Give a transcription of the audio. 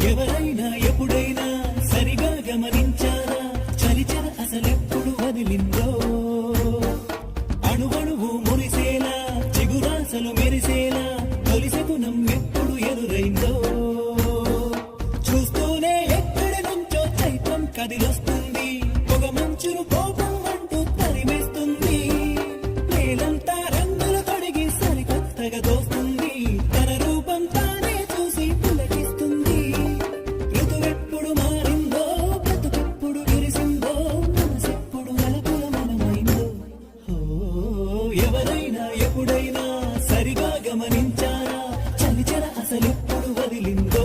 ఎవరైనా ఎప్పుడైనా సరిగా గమనించారా చలిచర అసలెప్పుడు వదిలిందో అణువణువు మురిసేలా చిగురాసలు మెరిసేలా తొలిసగుణం ఎప్పుడు ఎదురైందో చూస్తూనే ఎక్కడి నుంచో చైత్రం కదిలొస్తుంది పొగ మంచును కోపం అంటూ తరిమేస్తుంది నేలంతా రంగులు తొడిగి సరికొత్తగా దోస్తుంది తన రూపం తానే చూసి పులకిస్తుంది ఋతువెప్పుడు మారిందో బ్రతుకెప్పుడు విరిసిందో మనసెప్పుడు నలుపుల మనమైందో ఎవరైనా ఎప్పుడైనా సరిగా గమనించారా చలిచర అసలెప్పుడు వదిలిందో